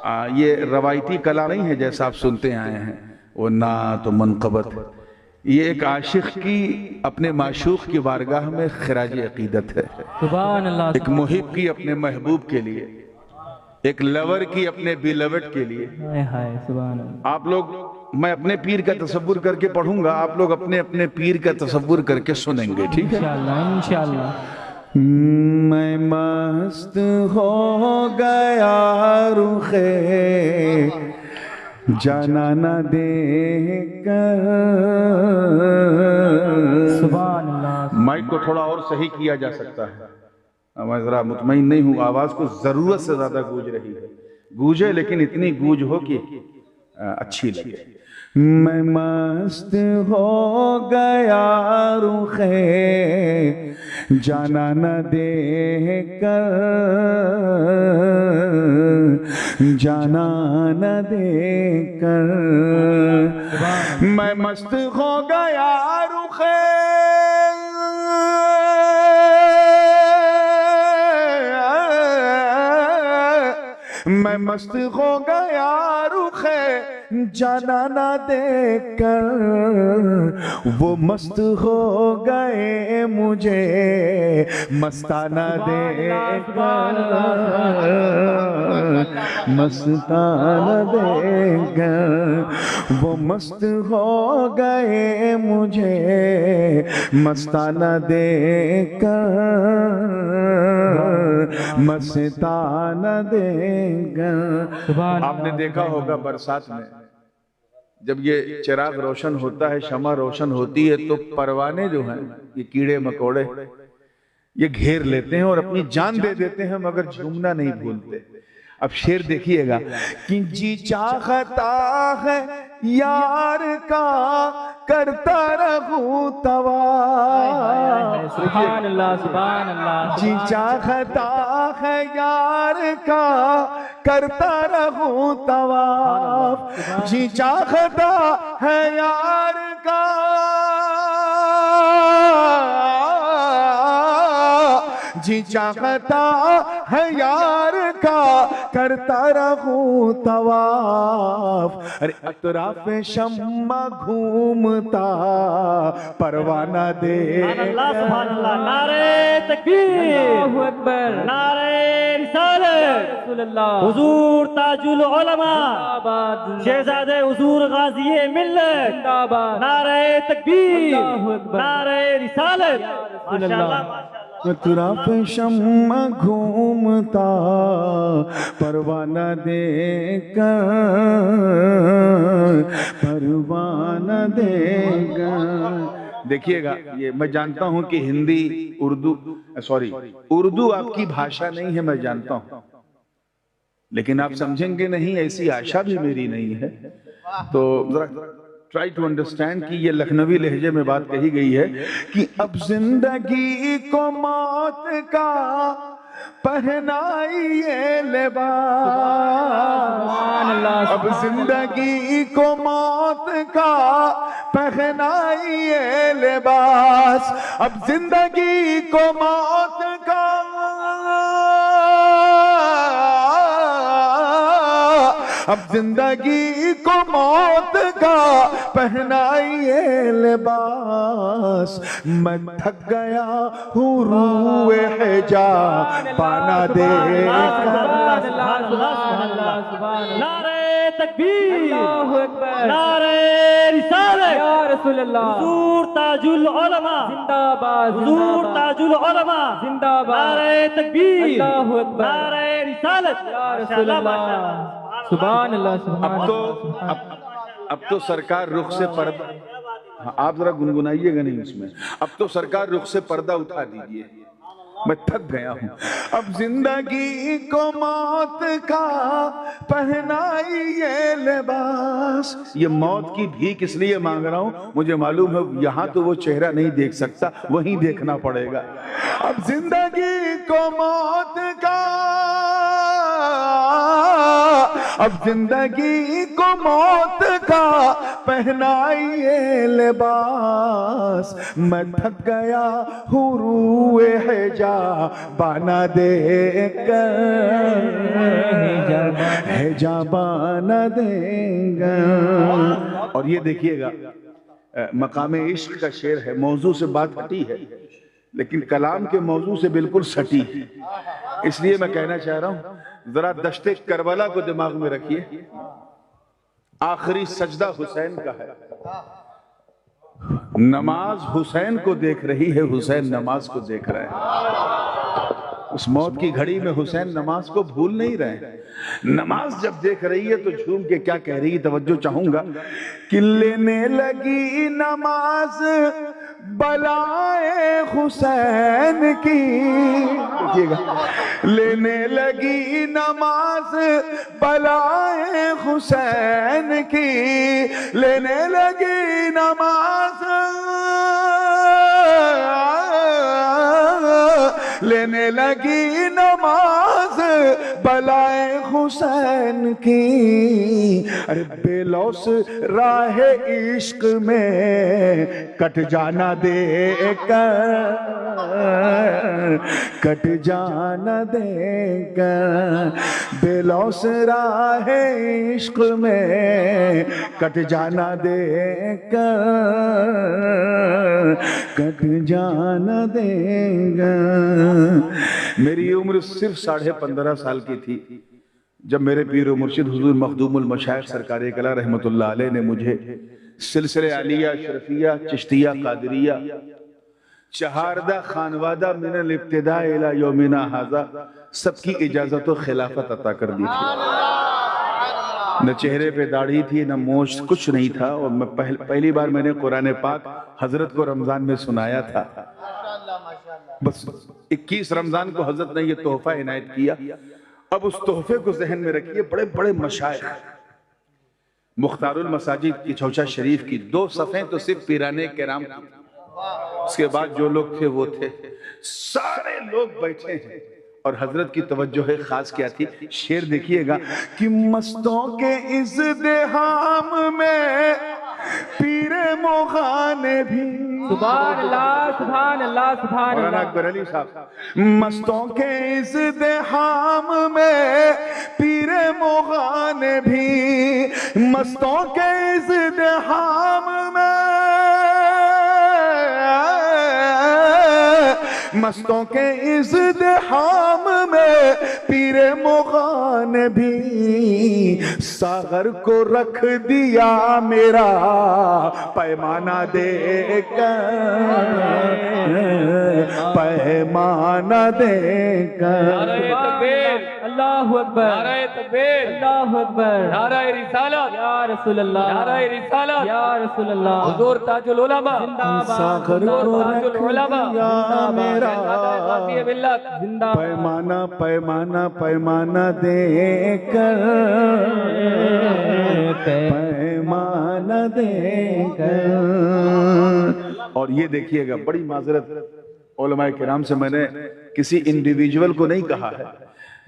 ये रवायती कला नहीं है जैसा आप सुनते आए हैं, वो नात मनक़बत। ये एक आशिक की अपने माशूक की बारगाह में खिराज अकीदत है। सुभान अल्लाह। एक मुहिब की अपने महबूब के लिए, एक लवर की अपने बिलवट के लिए। हाय हाय सुभान अल्लाह। आप लोग, मैं अपने पीर का तसव्वुर करके पढ़ूंगा, आप लोग अपने अपने पीर का तसव्वुर करके सुनेंगे, ठीक है? इंशाअल्लाह इंशाअल्लाह। मैं मस्त हो गया रुखे जाना न देकर। सुभान अल्लाह। माइक को थोड़ा और सही किया जा सकता है, मैं जरा मुतमईन नहीं हूँ, आवाज को जरूरत से ज्यादा गूंज रही है। गूंजे लेकिन इतनी गूंज हो कि अच्छी लगे। मैं मस्त हो गया रुखे जाना न दे कर, जाना न दे कर। मैं मस्त हो गया रुखे मैं मस्त हो गया रुखे जाना ना देखकर। वो मस्त हो गए मुझे मस्ताना देकर, मस्ताना देकर। वो मस्त हो गए मुझे मस्ताना देकर, मस्ताना देकर। आपने देखा होगा बरसात में जब ये चिराग रोशन होता है, शमा रोशन होती है, तो परवाने जो हैं, ये कीड़े मकोड़े, ये घेर लेते हैं और अपनी जान दे देते हैं, मगर झूमना नहीं भूलते। अब शेर देखिएगा कि जी चाहता है यार का करता रहूं तवा। सुभान अल्लाह सुभान अल्लाह। जी चाहता है यार का करता रहूं तवाफ। जी चाहता है यार का जी चाहता है यार का करता रहूं तवाफ। अरे अतराफ शम्मा घूमता परवाना दे। सुभान अल्लाह। नारे तकबीर, अल्लाहु अकबर, नारे रिसालत, हुजूर ताजुल उलमा, शहजादे हुजूर गाज़ी मिल्लत, नारे तकबीर, नारे रिसालत। माशाअल्लाह। अतराफ शम्मा घूमता परवाना देगा, परवाना देगा। देखिएगा, ये मैं जानता हूं कि हिंदी उर्दू आपकी भाषा नहीं है, मैं जानता हूं, लेकिन आप समझेंगे नहीं, ऐसी आशा भी मेरी नहीं है। तो जरा ट्राई टू अंडरस्टैंड कि ये लखनवी लहजे में बात कही गई है कि अब जिंदगी को मौत का पहनाइए लिबास। अब जिंदगी को मौत का पहनाइए लिबास। अब जिंदगी को मौत का अब जिंदगी को मौत का पहनाइए लिबास। मैं थक गया हूँ रूए है जा पाना दे। नारे तकबीर, नारे रिसालत, या रसूल अल्लाह, हुजूर ताजुल उलमा जिंदाबाद, हुजूर ताजुल उलमा जिंदाबाद, नारे तकबीर, अल्लाहु अकबर, नारे रिसालत, या रसूल अल्लाह। सुभान अल्लाह सुभान। अब तो सरकार रुख से पर्दा, आप जरा गुनगुनाइएगा नहीं उसमें। अब तो सरकार रुख से पर्दा उठा दीजिए, मैं थक गया हूं। अब जिंदगी को मौत का पहनाइए लिबास। ये मौत की भीख इसलिए मांग रहा हूं, मुझे मालूम है यहां तो वो चेहरा नहीं देख सकता, वहीं देखना पड़ेगा। अब जिंदगी को मौत का, अब जिंदगी को मौत का पहनाइए लिबास। मैं थक गया हूँ रूए है जा बाना दे कर, हिजाबा न देगा। और ये देखिएगा मकाम इश्क का शेर है, मौजू से बात हटी है लेकिन कलाम के मौजू से बिल्कुल सटी है। इसलिए मैं कहना चाह रहा हूं जरा दश्ते करबला को दिमाग में रखिए। आखिरी सजदा हुसैन का है, नमाज हुसैन को देख रही है, हुसैन नमाज को देख रहे हैं। उस मौत की घड़ी में हुसैन नमाज को भूल नहीं रहे। नमाज जब देख रही है तो झूम के क्या कह रही है, तवज्जो चाहूंगा कि लेने लगी नमाज बलाए हुसैन की। देखिएगा, लेने लगी नमाज बलाए हुसैन की, लेने लगी नमाज, लेने लगी नमाज बलाए हुसैन की। अरे बेलौस राह इश्क में कट जाना देकर, कट जाना देकर, बेलौस राह इश्क में कट जाना देकर, कट जाना देगा। मेरी उम्र सिर्फ 15.5 साल की थी जब मेरे पीर व मुर्शिद हुजूर मखदूमुल मशाइख सरकार कला रहमतुल्लाह अलैह ने मुझे सिलसिले आलिया, शरफिया, चिश्तिया, कादरिया, चहारदा, खानवादा मिनल इब्तिदा इला यौमिना हाजा सबकी इजाजत व खिलाफत अता कर दी थी। न चेहरे पे दाढ़ी थी, न मोछ, कुछ नहीं था। और मैं पहली बार मैंने कुरान पाक हजरत को रमजान में सुनाया था। बस 21 रमजान को हजरत ने यह तोहफा इनायत किया। अब उस तोहफे को जहन में रखिए, बड़े बड़े मशाइख, मुख्तारुल मसाजिद की चौचा शरीफ की 2 सफ़ें तो सिर्फ पीराने केराम की, उसके बाद जो लोग थे वो थे, सारे लोग बैठे हैं। और हजरत की तवज्जो है खास क्या थी, शेर देखिएगा कि मस्तों के इज़्दिहाम में पीरे मोगा ने भी, सुभान अल्लाह, सुभान अल्लाह, सुभान मौलाना अल्लाह। अकबर अली साहब, मस्तों के इज़्दिहाम में पीरे मोगा ने भी, मस्तों के इज़्दिहाम में, मस्तों के इज़्दिहाम में पीरे मोगा ने भी सागर को रख दिया मेरा पैमाना देकर, पैमाना देकर। अल्लाहु अकबर, नारे तकबीर, अल्लाहु अकबर, नारे रिसालत, या रसूल अल्लाह, नारे रिसालत, या रसूल अल्लाह। हुजूर ताजुल उलमा, सागर को रख दिया मेरा जिंदाबाद, पैमाना, पैमाना, पैमाना देकर, पैमाना देकर। और ये देखिएगा, बड़ी माजरत उलमाए किराम से मैंने किसी इंडिविजुअल को नहीं कहा है,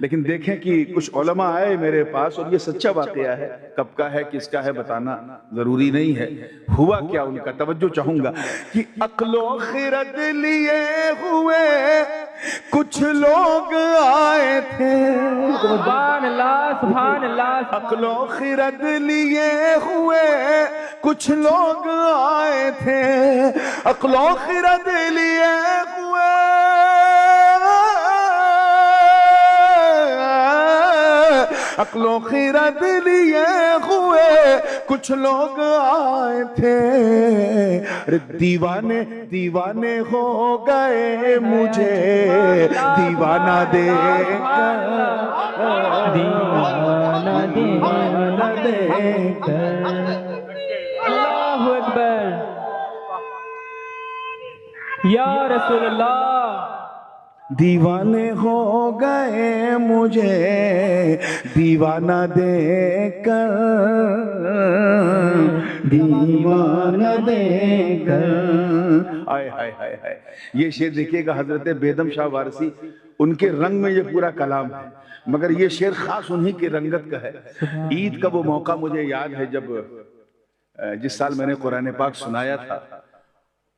लेकिन देखें कि कुछ उलमा आए मेरे पास और ये सच्चा वाकया है। कब का है, किसका है बताना जरूरी नहीं है। हुआ क्या उनका, तवज्जो चाहूंगा कि अक्लो खिरत लिए हुए कुछ लोग आए थे, सुभान अल्लाह, सुभान अल्लाह। अक्लो खिरत लिए हुए कुछ लोग आए थे, अक्लो खिरत लिए हुए, अक्लो खिरत लिए हुए कुछ लोग आए थे। अरे दीवाने दीवाने हो गए मुझे दीवाना देकर, दीवाना दीवाना देकर। अल्लाहु अकबर, या रसूल अल्लाह। दीवाने हो गए मुझे दीवाना देकर, दीवाना देकर। आय हाय हाय हाय। ये शेर देखिएगा हजरत बेदम शाह वारसी, उनके रंग में ये पूरा कलाम है, मगर ये शेर खास उन्हीं की रंगत का है। ईद का वो मौका मुझे याद है जब जिस साल मैंने कुरान पाक सुनाया था,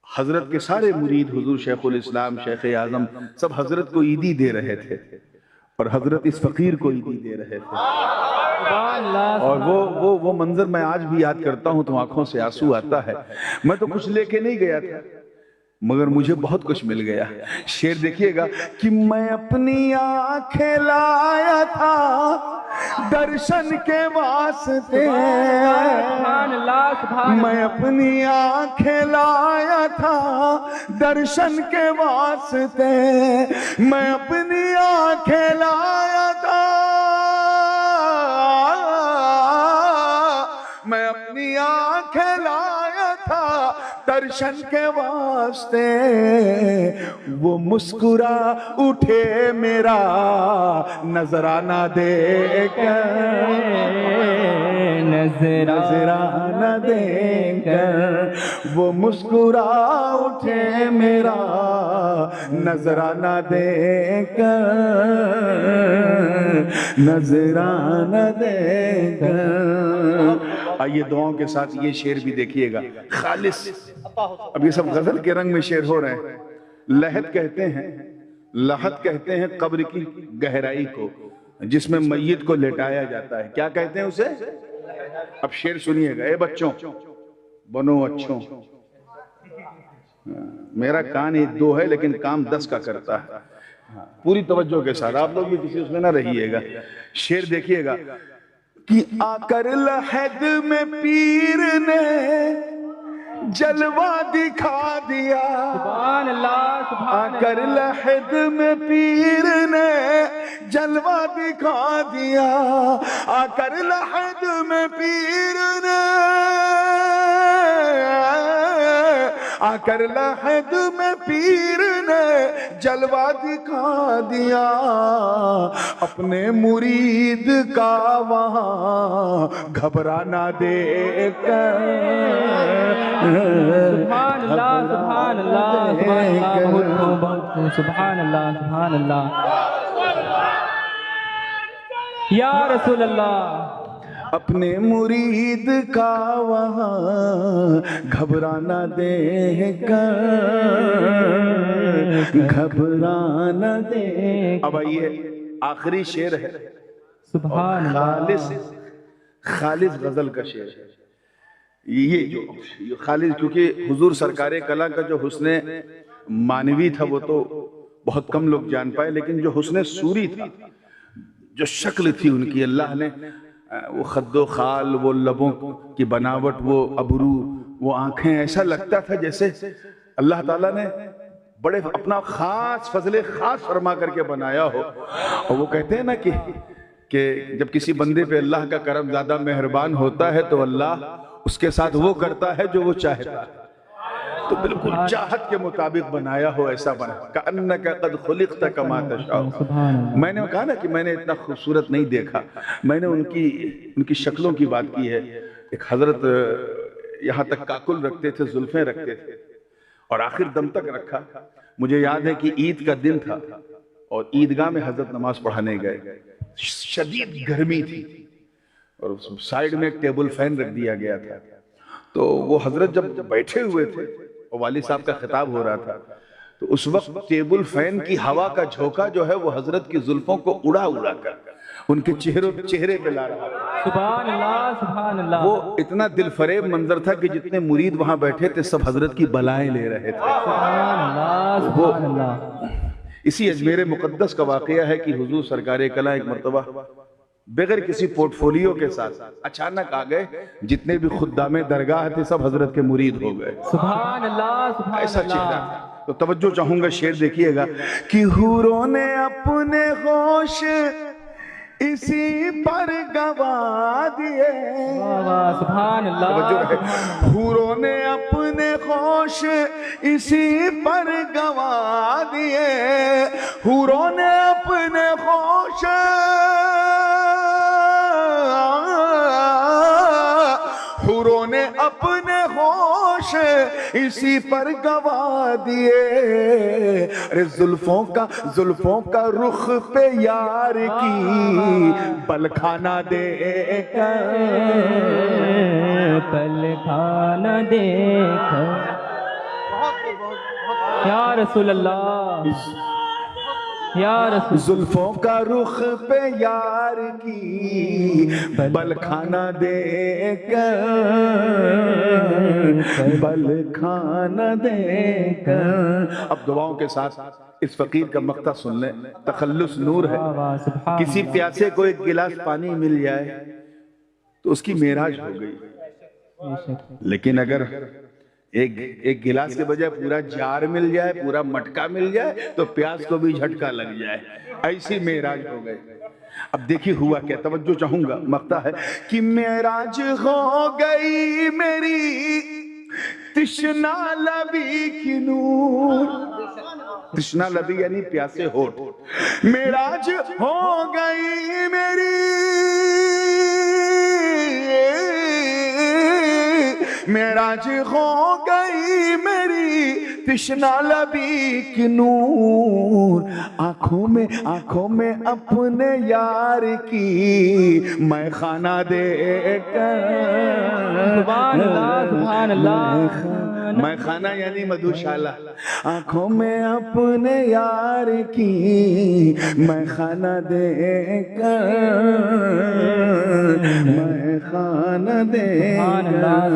हजरत के सारे मुरीद हुजूर शेखुल इस्लाम, शेख आजम सब हजरत को ईदी दे रहे थे और हजरत इस फकीर को ईदी दे रहे थे। सुभान अल्लाह और वो मंजर मैं आज भी याद करता हूं तो आंखों से आंसू आता है। मैं तो कुछ लेके नहीं गया था मगर मुझे बहुत कुछ मिल गया। शेर देखिएगा कि मैं अपनी आंखें लाया था दर्शन के वास्ते, सुभान अल्लाह सुभान मैं अपनी आंखें लाया था दर्शन के वास्ते, मैं अपनी आंखें लाया था, मैं अपनी आंखें लाया था दर्शन के वास्ते, वो मुस्कुरा उठे मेरा नजराना देकर, नजराना देकर, वो मुस्कुरा उठे मेरा नजराना देकर, नजराना देकर। आइए दुआओं के साथ ये शेर भी देखिएगा खालिस। अब ये सब गजल के रंग में शेर हो रहे हैं। लहद कहते हैं, लहद कहते हैं कब्र की गहराई को जिसमें मैयत को लेटाया जाता है। क्या कहते हैं उसे? अब शेर सुनिएगा। ए बच्चों बनो अच्छों, मेरा कान एक दो है लेकिन काम 10 का करता है। पूरी तवज्जो के साथ आप लोग भी किसी उसमें ना रहिएगा। शेर देखिएगा कि आकर लहद में पीर ने जलवा दिखा दिया, सुभान अल्लाह सुभान आकर लहद में पीर ने जलवा दिखा दिया, आकर लहद में पीर ने, आकर लहद में पीर ने जलवा दिखा दिया, अपने मुरीद का वहां घबराना देकर, सुभान अल्लाह सुभान अल्लाह सुभान अल्लाह, बहुत सुभान अल्लाह सुभान अल्लाह। या रसूल अल्लाह, अपने मुरीद का वहां घबराना देकर, घबराना दे। अब आइए आखिरी शेर है, सुभान खालिस, खालिस गजल का शेर है ये जो खालिस, क्योंकि हुजूर सरकारे कला का जो हुस्ने मानवी था वो तो बहुत कम लोग जान पाए, लेकिन जो हुस्ने सूरी था, जो शक्ल थी उनकी, अल्लाह ने वो खद्दो खाल, वो लबों की बनावट, वो अबरू, वो आंखें, ऐसा लगता था जैसे अल्लाह ताला ने बड़े अपना खास फजले खास फरमा करके बनाया हो। और वो कहते हैं ना कि जब किसी बंदे पे अल्लाह का करम ज्यादा मेहरबान होता है तो अल्लाह उसके साथ वो करता है जो वो चाहता है। तो बिल्कुल चाहत के मुताबिक बनाया हो, ऐसा बना कअन्नका कद खुलिक़्ता कमा तशाअ। मैंने कहा ना कि मैंने इतना खूबसूरत नहीं देखा, मैंने उनकी शक्लों की बात की है। एक हजरत यहाँ तक काकुल रखते थे, जुल्फें रखते थे और आखिर दम तक रखा। मुझे याद है कि ईद का दिन था और ईदगाह में हजरत नमाज पढ़ाने गए, शदीद गर्मी थी और साइड में एक टेबल फैन रख दिया गया था। तो वो हजरत जब बैठे हुए थे और वाली साहब का खिताब हो रहा था, तो उस वक्त टेबल फैन की हवा का झोंका जो है वो हजरत की जुल्फों को उड़ा उड़ा कर उनके चेहरे पे ला रहा था। सुभान अल्लाह सुभान अल्लाह। वो इतना दिलफरेब मंजर था कि जितने मुरीद वहां बैठे थे सब हजरत की बलाएं ले रहे थे। सुभान अल्लाह सुभान अल्लाह। इसी अजमेर मुकद्दस का वाकया है कि हुजूर सरकारे कला एक मर्तबा बगैर किसी पोर्टफोलियो के साथ अचानक आ गए, जितने भी खुद्दामे दरगाह थे सब हजरत के मुरीद हो गए। सुभान अल्लाह सुभान ऐसा चेहरा अल्लाह। था। तो तवज्जो चाहूंगा, शेर देखिएगा कि हूरों ने अपने होश इसी पर गवा दिए, सुभान अल्लाह। हूरों ने अपने होश इसी पर गवा दिए, हूरों ने अपने होश, हूरों ने अपने होश इसी पर गवा दिए। अरे जुल्फों का रुख पे यार की पलखाना देकर, पलखाना देकर। या रसूल अल्लाह या रसूल जुल्फों का रुख पे यार की बल खाना देकर, बल खाना देकर। अब दुआओं के साथ इस फकीर का मक्ता सुन लें, तखल्लुस नूर है। वाह सुभान किसी प्यासे को एक गिलास पानी मिल जाए तो उसकी मेराज हो गई, अल्लाह। लेकिन अगर एक गिलास के बजाय पूरा जार मिल जाए, पूरा मटका मिल जाए, तो प्यास को भी झटका लग जाए, ऐसी मेराज हो गई। अब देखिए हुआ क्या, तवज्जो चाहूंगा, मक्ता है कि मेराज हो गई मेरी तृष्णा लबी की नूर। तृष्णा लबी यानी प्यासे होठ। मेराज हो गई मेरी, मेराज हो गई मेरी तृष्णा लबी की नूर। आंखों में अपने यार की मैं खाना देकर, सुभान अल्लाह सुभान अल्लाह। मैं खाना यानी मधुशाला। आंखों में अपने यार की मैं खाना देकर, मैं खाना देकर।